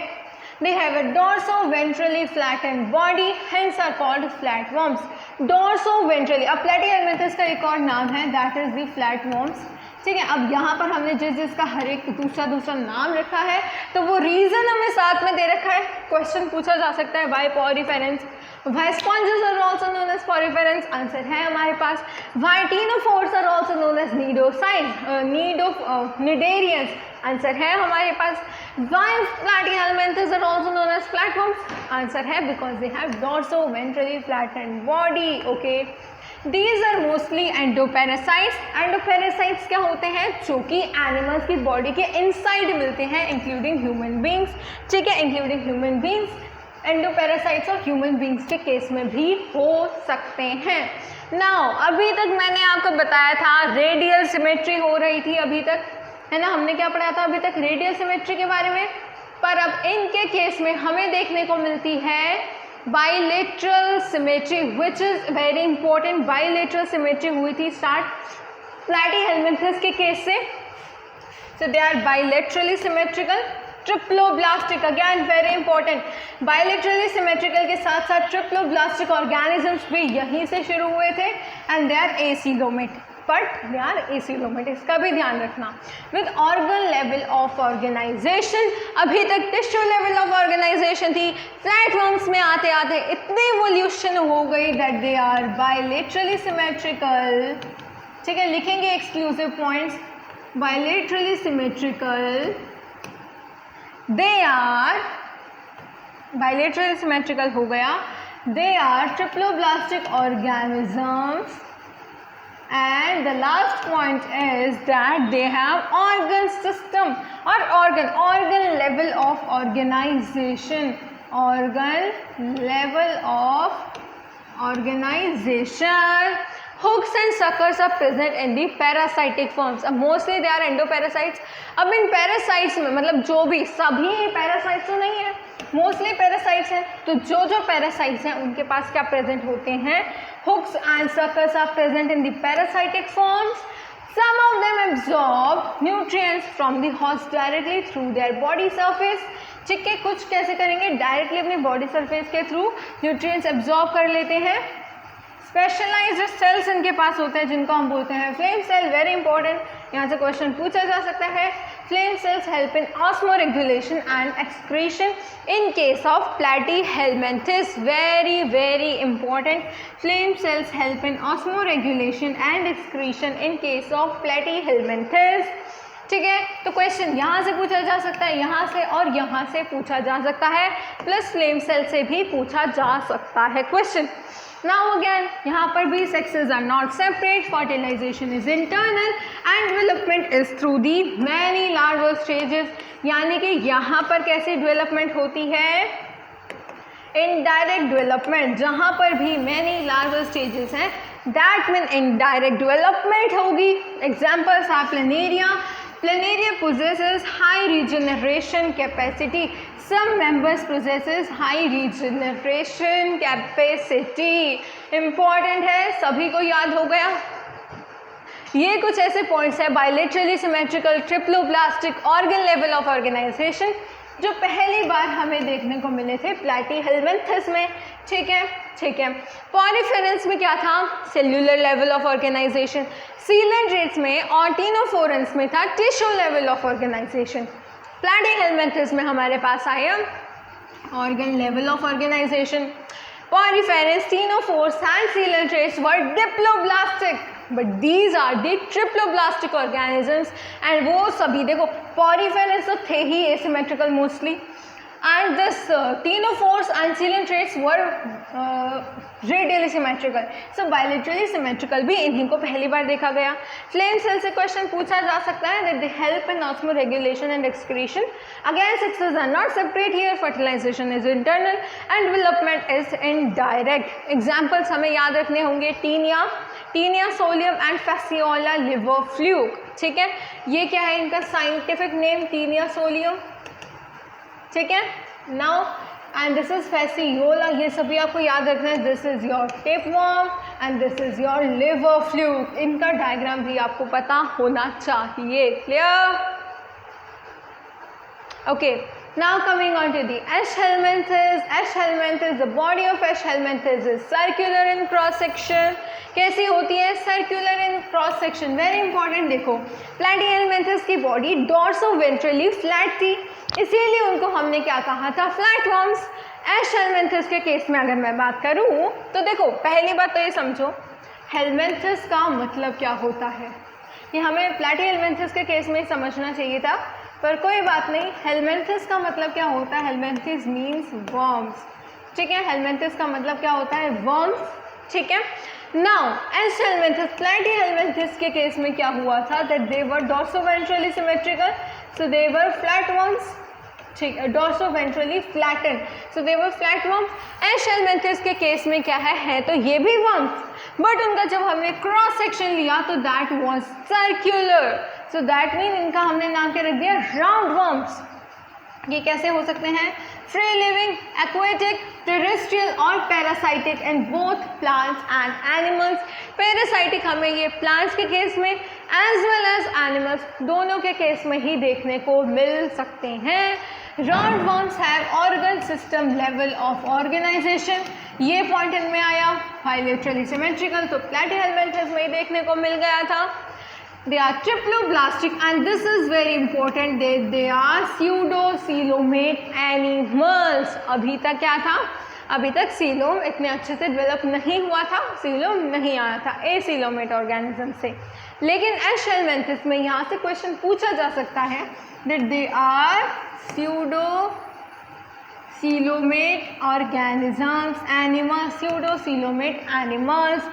They have a dorso-ventrally flattened body, hence are called flatworms. Dorso-ventrally, अब प्लेटीहेलमिन्थस का एक और नाम है, that is the flatworms, ठीक है। अब यहाँ पर हमने जिसका हर एक दूसरा नाम रखा है, तो वो रीज़न हमें साथ में दे रखा है। क्वेश्चन पूछा जा सकता है, why poriferans, why sponges are also known as poriferans, answer है हमारे पास। Why ctenophores are also known as cnidarians, answer है हमारे पास। Why Platyhelminthes are also known as flatworms, answer है because they have dorsoventrally flattened body, okay. These are mostly endoparasites. Endoparasites क्या होते हैं, जो कि एनिमल्स की बॉडी के इनसाइड मिलते हैं, इंक्लूडिंग ह्यूमन बींग्स, ठीक है, इंक्लूडिंग ह्यूमन बींग्स। एंडोपैरासाइट्स और ह्यूमन बींग्स के केस में भी हो सकते हैं। नाउ अभी तक मैंने आपको बताया था रेडियल सिमेट्री हो रही थी, अभी तक है ना, हमने क्या पढ़ा था अभी तक, रेडियल सिमेट्री के बारे में। पर अब इनके केस में हमें देखने को मिलती है bilateral symmetry, which is very important. Bilateral symmetry हुई थी स्टार्ट प्लेटीहेलमिन्थस के केस से, so they are bilaterally symmetrical. Triploblastic again very important, bilaterally symmetrical के साथ साथ ट्रिप्लोब्लास्टिक ऑर्गेनिजम्स भी यहीं से शुरू हुए थे, and they are acoelomate, but they are acoelomate, इसका भी ध्यान रखना। With organ level of organisation, अभी तक टिश्यू लेवल ऑफ ऑर्गेनाइजेशन थी, फ्लैटवर्म्स में आते आते इतनी इवोल्यूशन हो गई that they are bilaterally symmetrical, ठीक है, लिखेंगे exclusive points, bilaterally symmetrical, they are bilateral symmetrical हो गया, they are triploblastic organisms, and the last point is that they have organ system or organ level of organization, organ level of organization. Hooks and suckers are present in the parasitic forms. अब mostly they are endoparasites. अब इन parasites में मतलब जो भी सभी parasites तो नहीं है, मोस्टली पैरासाइट्स हैं, तो जो पैरासाइट्स हैं उनके पास क्या प्रेजेंट होते हैं, hooks and circles are present in the parasitic forms. Some of them absorb nutrients from the host directly through their body surface. ठीक है, कुछ कैसे करेंगे, डायरेक्टली अपनी बॉडी सरफेस के थ्रू न्यूट्रिएंट्स एब्जॉर्ब कर लेते हैं. स्पेशलाइज्ड सेल्स इनके पास होते हैं जिनको हम बोलते हैं फ्लेम सेल. वेरी इंपॉर्टेंट, यहाँ से क्वेश्चन पूछा जा सकता है. Flame cells help in osmoregulation and excretion in case of platyhelminthes. Very important. Flame cells help in osmoregulation and excretion in case of platyhelminthes. ठीक है, तो क्वेश्चन यहाँ से पूछा जा सकता है, यहाँ से और यहाँ से पूछा जा सकता है, प्लस फ्लेम सेल से भी पूछा जा सकता है क्वेश्चन. Now again, यहाँ पर भी sexes are not separate, fertilization is internal and development is through the many larval stages. यानी कि यहाँ पर कैसी डेवलपमेंट होती है, इनडायरेक्ट डेवलपमेंट. जहाँ पर भी many larval stages हैं, that mean indirect development होगी. Examples are planaria. Planaria possesses high regeneration capacity. Some members possesses high regeneration capacity. Important है, सभी को याद हो गया. ये कुछ ऐसे पॉइंट्स है bilaterally symmetrical, triploblastic, organ level of organisation, जो पहली बार हमें देखने को मिले थे प्लैटीहेल्मिंथस में. ठीक है. पॉलीफेरेंस में क्या था, cellular level of organization. Coelenterates में और टीनोफोरेंस में था tissue level of organization. Platyhelminthes में हमारे पास आया organ level of organization. Poriferans, ctenophores and coelenterates were diploblastic, but these are the triploblastic organisms. And वो सभी देखो, पॉलीफेरेंस तो थे ही asymmetrical mostly, and this ctenophores and coelentrates were radially symmetrical. So bilaterally symmetrical भी इन्हीं को पहली बार देखा गया. फ्लेम सेल से क्वेश्चन पूछा जा सकता है that they help in osmoregulation and excretion. Again, sexes are not separate here. Fertilization is internal and development is indirect. Examples हमें याद रखने होंगे, Taenia solium and Fasciola liver fluke. ठीक है, ये क्या है इनका साइंटिफिक नेम, टीनिया सोलियम. ठीक है, now and this is Fasciola. ये सभी आपको याद रखना है. This is your tapeworm and this is your liver fluke. इनका डायग्राम भी आपको पता होना चाहिए. Clear? Okay, now coming on to the Ash helminths. Ash helminths, the body of Ash helminths is circular in cross section. कैसी होती है, circular in cross section. Very important. देखो, प्लैटीहेल्मिंथस की बॉडी डॉर्सोवेंट्रली फ्लैट थी, इसीलिए उनको हमने क्या कहा था, फ्लैटवर्म्स. एश हेल्मिंथस के केस में अगर मैं बात करूँ तो देखो, पहली बात तो ये समझो हेल्मिंथस का मतलब क्या होता है. ये हमें प्लैटीहेल्मिंथस के केस में समझना चाहिए था, पर कोई बात नहीं. हेल्मिंथस का मतलब क्या होता है, हेल्मिंथस मीन्स वर्म्स. ठीक है, हेल्मिंथस का मतलब क्या होता है, वर्म्स. ठीक है. नाउ एश हेल्मिंथस, प्लैटीहेल्मिंथस के केस में क्या हुआ था, that they were dorsoventrally symmetrical, so they were flatworms. ठीक है, डॉर्सोवेंट्रली flatten, so they were flatworms. एश हेल्मिंथस के केस में क्या है तो ये भी वर्म्स, बट उनका जब हमने क्रॉस सेक्शन लिया तो that was circular. So that mean इनका हमने नाम क्या रख दिया, राउंड वर्म्स. ये कैसे हो सकते हैं, फ्री लिविंग, एक्वेटिक, टेरेस्ट्रियल और parasitic in both plants and animals. Parasitic हमें ये प्लांट्स के केस में एज वेल एज एनिमल्स दोनों के केस में ही देखने को मिल सकते हैं. Round worms have organ system level of organisation. ये पॉइंट इनमें आया. बायलेटरली सिमेट्रिकल तो प्लैटीहेल्मिंथस में ही देखने को मिल गया था. They are triploblastic and this is very important. They are pseudocoelomate animals. अभी तक क्या था, अभी तक सीलोम इतने अच्छे से डेवलप नहीं हुआ था, सीलोम नहीं आया था एसीलोमेट ऑर्गेनिज्म से. लेकिन एश हेल्मिंथस में यहाँ से क्वेश्चन पूछा जा सकता है that they are coelomate organisms, animals, pseudocoelomate animals.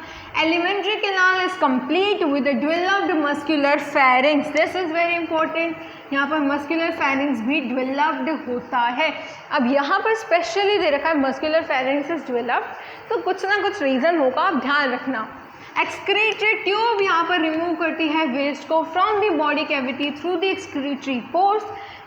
Elementary canal is complete with a developed muscular pharynx. This is very important. यहाँ पर मस्कुलर फेरिंक्स भी डेवलप्ड होता है. अब यहाँ पर स्पेशली दे रखा है मस्कुलर फेरिंक्स इज डेवलप्ड, तो कुछ ना कुछ रीज़न होगा, आप ध्यान रखना. एक्सक्रीटरी ट्यूब यहाँ पर रिमूव करती है वेस्ट को from the body cavity through the excretory pores.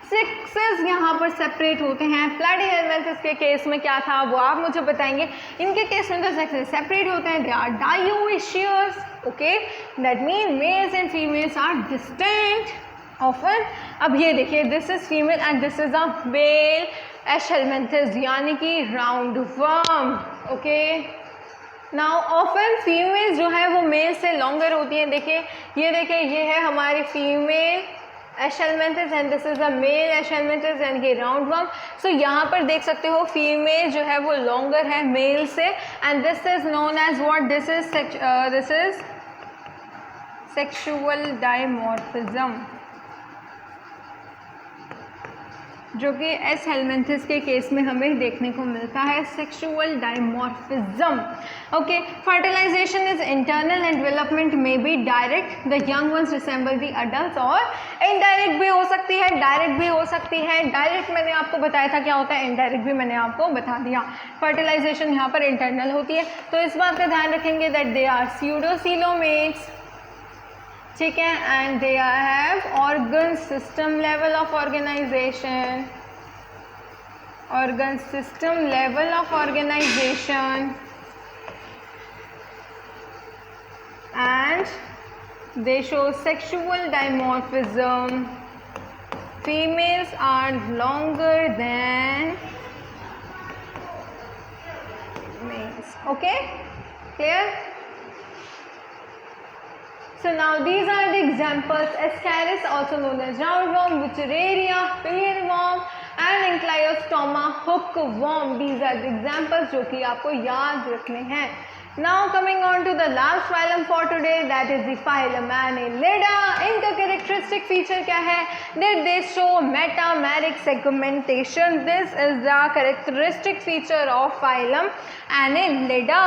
Sexes यहाँ पर सेपरेट होते हैं. प्लैटिहेलमिंथस के केस में क्या था वो आप मुझे बताएंगे. इनके केस में तो सेक्सेस सेपरेट होते हैं. They are dioecious. Okay, that mean males and females are distinct often. अब ये देखिए, this is female and this is a male Aschelminthes यानी कि round worm. Okay, now often females जो है वो मेल से लॉन्गर होती हैं. देखिए ये है हमारी female Aschelminthes and this is a male Aschelminthes and ये राउंड वर्म. सो यहाँ पर देख सकते हो फीमेल जो है वो लॉन्गर है मेल से and this is known as what, this is sexual dimorphism, जो कि एस हेलमिंथस के केस में हमें देखने को मिलता है. Sexual dimorphism. Okay, fertilization is internal and development में be direct. The young ones resemble the adult, और इनडायरेक्ट भी हो सकती है, डायरेक्ट भी हो सकती है. डायरेक्ट मैंने आपको बताया था क्या होता है, इनडायरेक्ट भी मैंने आपको बता दिया. फर्टिलाइजेशन यहाँ पर इंटरनल होती है, तो इस बात का ध्यान रखेंगे दैट दे आर स्यूडोसीलोमेट्स. ठीक है, and they have organ system level of organisation, organ system level of organization, and they show sexual dimorphism. Females are longer than males. Okay, clear? So now these are the examples. Ascaris, also known as roundworm, Wuchereria, pillarworm, and Encliostoma hookworm. These are the examples जो कि आपको याद रखने हैं. Now coming on to the last phylum for today, that is the phylum Annelida. इनका characteristic feature क्या है? They show metameric segmentation. This is the characteristic feature of phylum Annelida.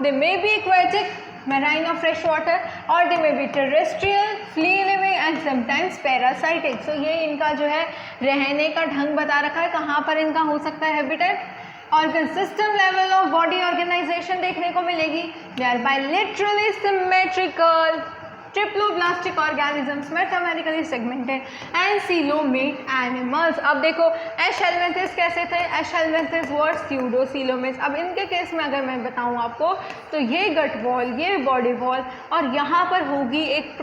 They may be aquatic, marine or fresh water, or they may be terrestrial, flea living and sometimes parasitic. So ये इनका जो है रहने का ढंग बता रखा है, कहाँ पर इनका हो सकता है habitat. Organ system level of body organisation देखने को मिलेगी. They are bilaterally symmetrical, triploblastic organisms, metamerically segmented and coelomate animals. अब देखो एशेलमिंथस कैसे थे, एशेलमिंथस वर स्यूडोसीलोमेट्स. अब इनके केस में अगर मैं बताऊं आपको, तो ये गट वॉल, ये बॉडी वॉल, और यहाँ पर होगी एक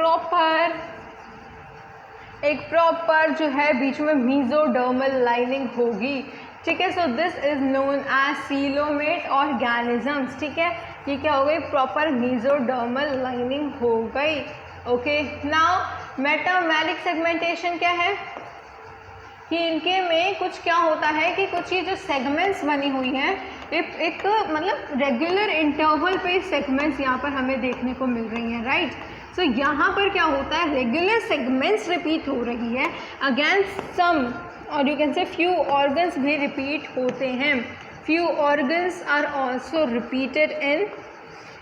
प्रॉपर जो है बीच में मीजोडर्मल लाइनिंग होगी. ठीक है, so this is known as coelomate organisms. ठीक है, ये क्या हो गई, प्रॉपर मीजोडर्मल लाइनिंग हो गई. ओके, नाउ मेटामेरिक सेगमेंटेशन क्या है कि इनके में कुछ क्या होता है कि कुछ ये जो सेगमेंट्स बनी हुई हैं, एक मतलब रेगुलर इंटरवल पे सेगमेंट्स यहाँ पर हमें देखने को मिल रही हैं. राइट, सो यहाँ पर क्या होता है, रेगुलर सेगमेंट्स रिपीट हो रही है अगेंस्ट सम, और you can say few organs भी रिपीट होते हैं. Few organs are also repeated in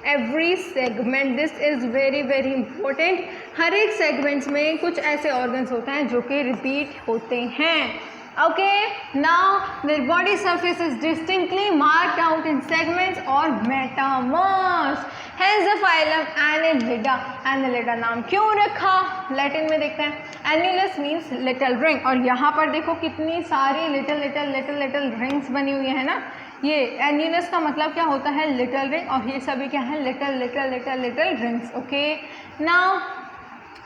every segment. This is very very important. हर एक सेगमेंट्स में कुछ ऐसे ऑर्गन्स होते हैं जो कि रिपीट होते हैं. Okay, now their body surface is distinctly marked out in segments और metamers. Has the phylum Annelida. Annelida नाम क्यों रखा, लैटिन में देखते हैं. एन्युलस मीन्स लिटिल रिंग, और यहाँ पर देखो कितनी सारी लिटिल रिंग्स बनी हुई है ना. ये एन्युलस का मतलब क्या होता है, लिटिल रिंग, और ये सभी क्या है, little rings. Okay, now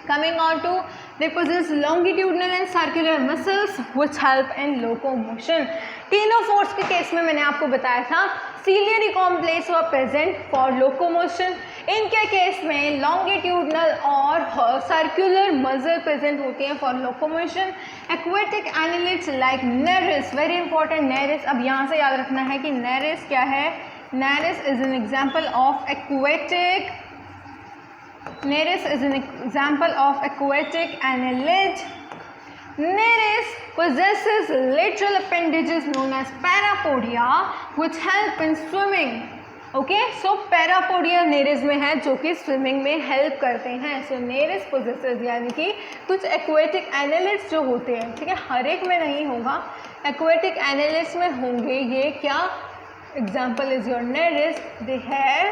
coming on to, they possess longitudinal and circular muscles which help in locomotion. Ctenophores के केस में मैंने आपको बताया था ciliary complex were present for locomotion. इनके केस में लॉन्गिट्यूडनल और सर्कुलर मसल प्रेजेंट होती हैं for locomotion. Aquatic annelids like Nereis, very important Nereis. अब यहाँ से याद रखना है कि नेरिस क्या है, Nereis is an example of aquatic, Nereis is an example of aquatic annelid. Nereis possesses lateral appendages known as parapodia which help in swimming. Okay, so parapodia Nereis में है जो कि स्विमिंग में हेल्प करते हैं. सो Nereis possesses यानी कि कुछ एक्वेटिक एनालिड्स जो होते हैं, ठीक है, हर एक में नहीं होगा, एक्वेटिक एनालिड्स में होंगे. ये क्या example is your Nereis, they have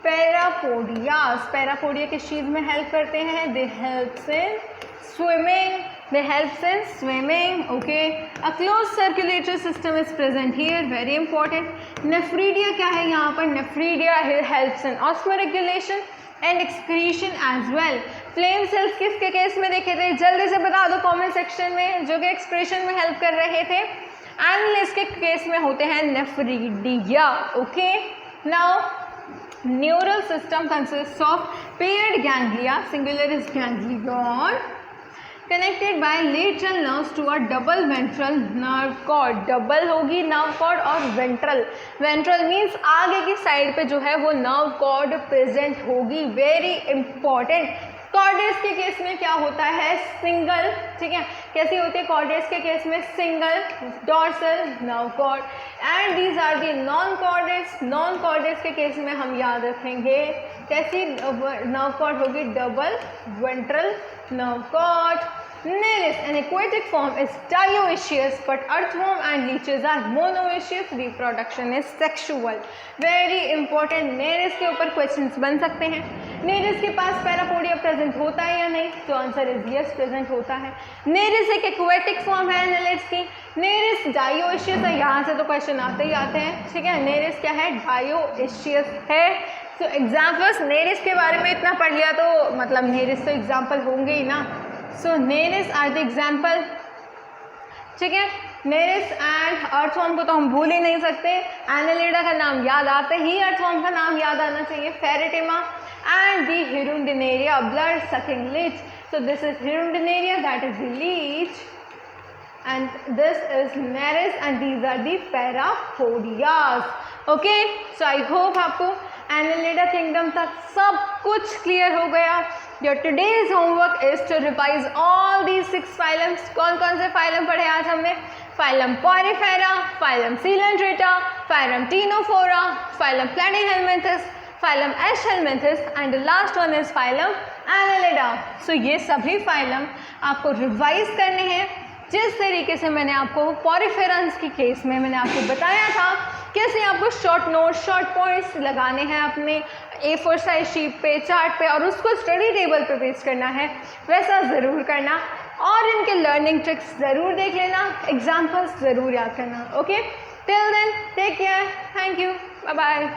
parapodias. Parapodia किस चीज़ में हेल्प करते हैं, they helps in swimming, they helps in swimming. Okay, a closed circulatory system is present here, very important. Nephridia क्या है यहाँ पर, nephridia helps in osmoregulation and excretion as well. Flame cells किसके केस में देखे थे, जल्दी से बता दो कमेंट सेक्शन में, जो कि एक्सक्रीशन में हेल्प कर रहे थे. एनालिस के केस में होते हैं nephridia. Okay, now neural system consist of paired ganglia, singular is ganglion, connected by lateral nerves to a double ventral nerve cord. Double होगी नर्व कॉर्ड और वेंट्रल. वेंट्रल मीन्स आगे की साइड पे जो है वो नर्व कॉर्ड प्रेजेंट होगी. Very important. Chordates के केस में क्या होता है, सिंगल, ठीक है, कैसी होती है कॉर्डेट्स के केस में, single dorsal nerve cord. And these are the non chordates. Non chordates के केस में हम याद रखेंगे कैसी नर्व कॉर्ड होगी, double ventral nerve cord. Nereis, an aquatic form, is dioecious, but earthworm and leeches are monoecious. Reproduction is sexual. Very important. Nereis के ऊपर questions बन सकते हैं. Nereis के पास पैरापोडिया प्रेजेंट होता है या नहीं, तो आंसर इज यस, प्रेजेंट होता है. Nereis एक aquatic form है एनालिड्स की. Nereis dioecious है, यहाँ से तो क्वेश्चन आते ही आते हैं, ठीक है. Nereis क्या है, dioecious है. तो एग्जाम्पल्स, नेरिस के बारे में इतना पढ़ लिया तो मतलब नेरिस तो एग्जाम्पल होंगे ही ना. सो नेरिस आर द एग्जाम्पल, ठीक है. नेरिस एंड अर्थवर्म को तो हम भूल ही नहीं सकते. एनालिडा का नाम याद आते ही अर्थवर्म का नाम याद आना चाहिए, Pheretima. And the Hirudinaria, blood sucking leech. So this is Hirudinaria, that is the leech, and this is Nereis and these are the Parapodias. Okay, so I hope आपको Annelida kingdom तक सब कुछ clear हो गया. Your today's homework is to revise all these 6 phylums. कौन कौन से phylum पढ़े आज हमने, phylum Porifera, phylum Coelenterata, phylum Ctenophora, phylum Platyhelminthes, phylum Aschelminthes and the last one is phylum Annelida. So ये सभी phylum आपको रिवाइज करने हैं जिस तरीके से मैंने आपको पॉरीफेरन्स की केस में मैंने आपको बताया था कैसे आपको शॉर्ट नोट, शॉर्ट पॉइंट्स लगाने हैं अपने A4 साइज शीट पे, चार्ट पे, और उसको स्टडी टेबल पे पेस्ट करना है. वैसा ज़रूर करना और इनके लर्निंग ट्रिक्स ज़रूर देख लेना, एग्जाम्पल्स ज़रूर याद करना. Okay, till then take care, thank you, bye bye.